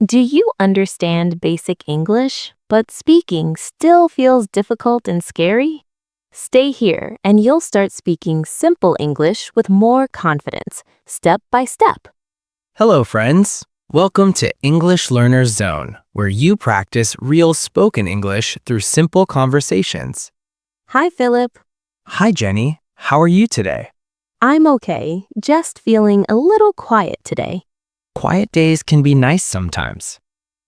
Do you understand basic English, but speaking still feels difficult and scary? Stay here and you'll start speaking simple English with more confidence, step by step. Hello, friends. Welcome to English Learner's Zone, where you practice real spoken English through simple conversations. Hi, Philip. Hi, Jenny. How are you today? I'm okay, just feeling a little quiet today. Quiet days can be nice sometimes.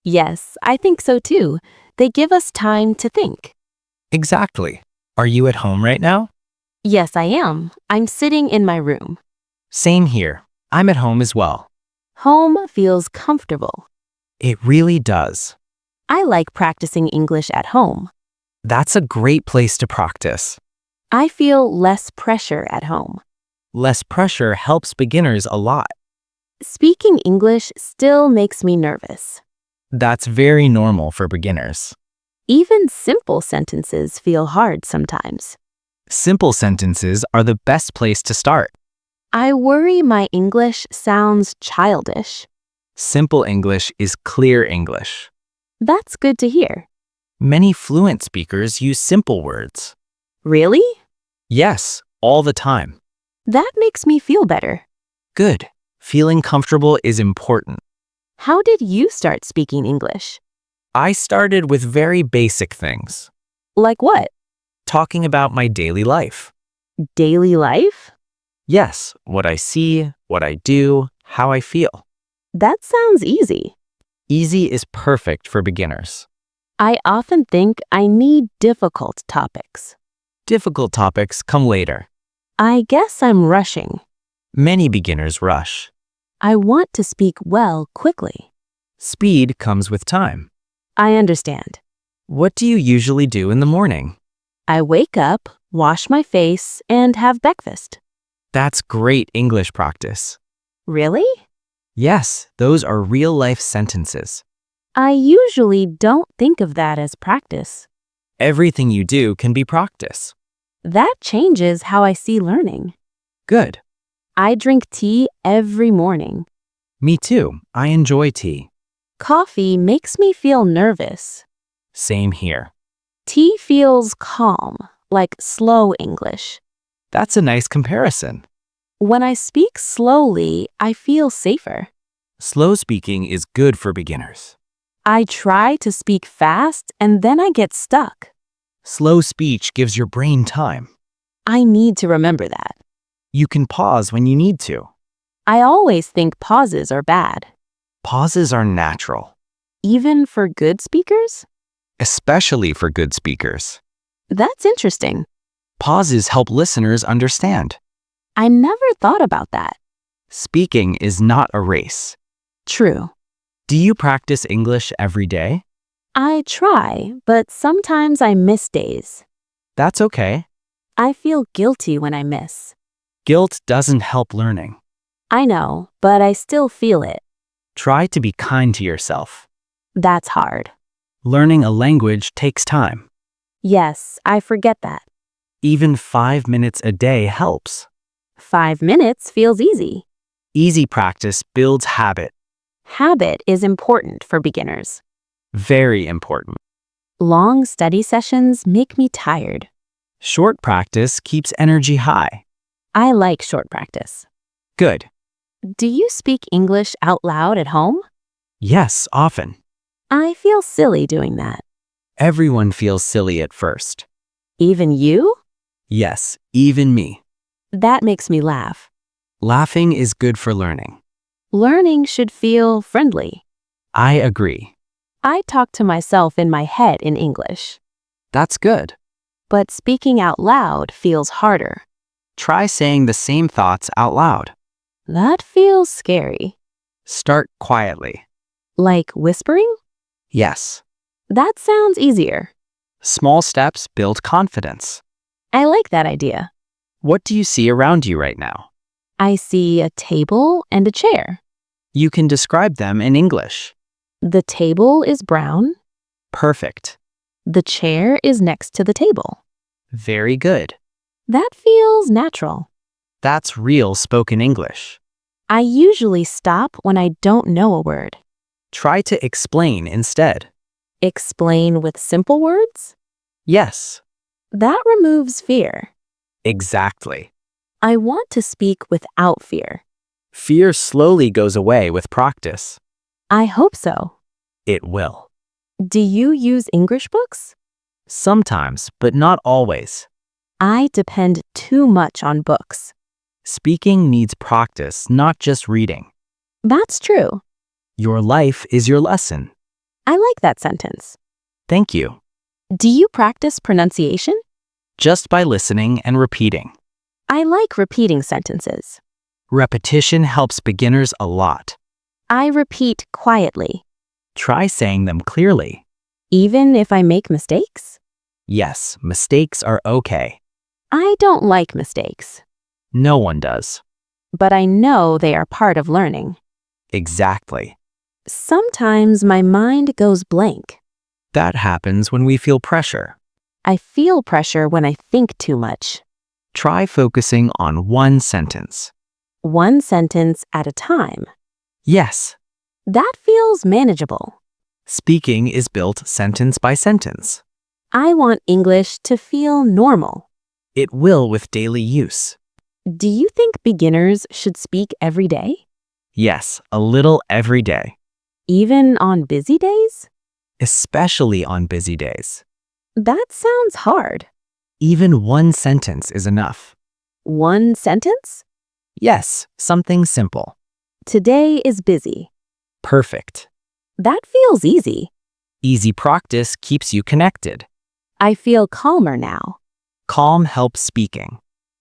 Yes, I think so too. They give us time to think. Exactly. Are you at home right now? Yes, I am. I'm sitting in my room. Same here. I'm at home as well. Home feels comfortable. It really does. I like practicing English at home. That's a great place to practice. I feel less pressure at home. Less pressure helps beginners a lot. Speaking English still makes me nervous. That's very normal for beginners. Even simple sentences feel hard sometimes. Simple sentences are the best place to start. I worry my English sounds childish. Simple English is clear English. That's good to hear. Many fluent speakers use simple words. Really? Yes, all the time. That makes me feel better. Good. Feeling comfortable is important. How did you start speaking English? I started with very basic things, Like what? talking about my daily life. Daily life? Yes, what I see, what I do, how I feel. That sounds easy. Easy is perfect for beginners. I often think I need difficult topics. Difficult topics come later. I guess I'm rushing. Many beginners rush. I want to speak well quickly. Speed comes with time. I understand. What do you usually do in the morning? I wake up, wash my face, and have breakfast. That's great English practice. Really? Yes, those are real-life sentences. I usually don't think of that as practice. Everything you do can be practice. That changes how I see learning. Good. I drink tea every morning. Me too. I enjoy tea. Coffee makes me feel nervous. Same here. Tea feels calm, like slow English. That's a nice comparison. When I speak slowly, I feel safer. Slow speaking is good for beginners. I try to speak fast and then I get stuck. Slow speech gives your brain time. I need to remember that. You can pause when you need to. I always think pauses are bad. Pauses are natural, Even for good speakers? especially for good speakers. That's interesting. Pauses help listeners understand. I never thought about that. Speaking is not a race. True. Do you practice English every day? I try, but sometimes I miss days. That's okay. I feel guilty when I miss. Guilt doesn't help learning. I know, but I still feel it. Try to be kind to yourself. That's hard. Learning a language takes time. Yes, I forget that. Even 5 minutes a day helps. 5 minutes feels easy. Easy practice builds habit. Habit is important for beginners. Very important. Long study sessions make me tired. Short practice keeps energy high. I like short practice. Good. Do you speak English out loud at home? Yes, often. I feel silly doing that. Everyone feels silly at first. Even you? Yes, even me. That makes me laugh. Laughing is good for learning. Learning should feel friendly. I agree. I talk to myself in my head in English, That's good. but speaking out loud feels harder. Try saying the same thoughts out loud. That feels scary. Start quietly. Like whispering? Yes. That sounds easier. Small steps build confidence. I like that idea. What do you see around you right now? I see a table and a chair. You can describe them in English. The table is brown. Perfect. The chair is next to the table. Very good. That feels natural. That's real spoken English. I usually stop when I don't know a word. Try to explain instead. Explain with simple words? Yes, That removes fear. exactly. I want to speak without fear. Fear slowly goes away with practice. I hope so. It will. Do you use English books? Sometimes, but not always. I depend too much on books. Speaking needs practice, not just reading. That's true. Your life is your lesson. I like that sentence. Thank you. Do you practice pronunciation? Just by listening and repeating. I like repeating sentences. Repetition helps beginners a lot. I repeat quietly, Try saying them clearly. even if I make mistakes. Yes, mistakes are okay. I don't like mistakes, No one does. but I know they are part of learning. Exactly. Sometimes my mind goes blank. That happens when we feel pressure. I feel pressure when I think too much. Try focusing on one sentence. One sentence at a time. Yes, That feels manageable. speaking is built sentence by sentence. I want English to feel normal. It will with daily use. Do you think beginners should speak every day? Yes, a little every day, Even on busy days? especially on busy days. That sounds hard. Even one sentence is enough. One sentence? Yes, something simple. Today is busy. Perfect. That feels easy. Easy practice keeps you connected. I feel calmer now. Calm helps speaking.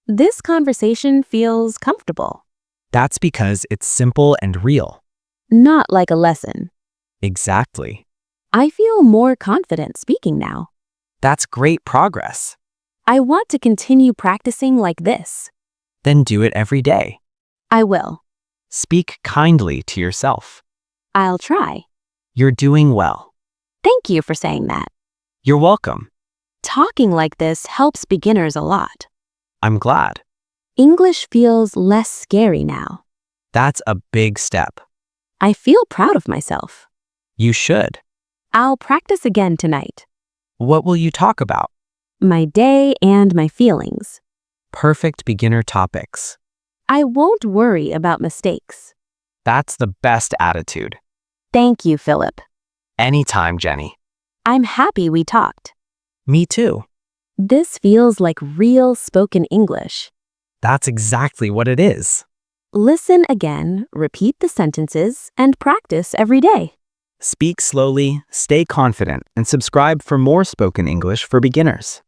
This conversation feels comfortable. That's because it's simple and real. Not like a lesson. Exactly. I feel more confident speaking now. That's great progress. I want to continue practicing like this. Then do it every day. I will. Speak kindly to yourself. I'll try. You're doing well. Thank you for saying that. You're welcome. Talking like this helps beginners a lot. I'm glad. English feels less scary now. That's a big step. I feel proud of myself. You should. I'll practice again tonight. What will you talk about? My day and my feelings. Perfect beginner topics. I won't worry about mistakes. That's the best attitude. Thank you, Philip. Anytime, Jenny. I'm happy we talked. Me too. This feels like real spoken English. That's exactly what it is. Listen again, repeat the sentences, and practice every day. Speak slowly, stay confident, and subscribe for more spoken English for beginners.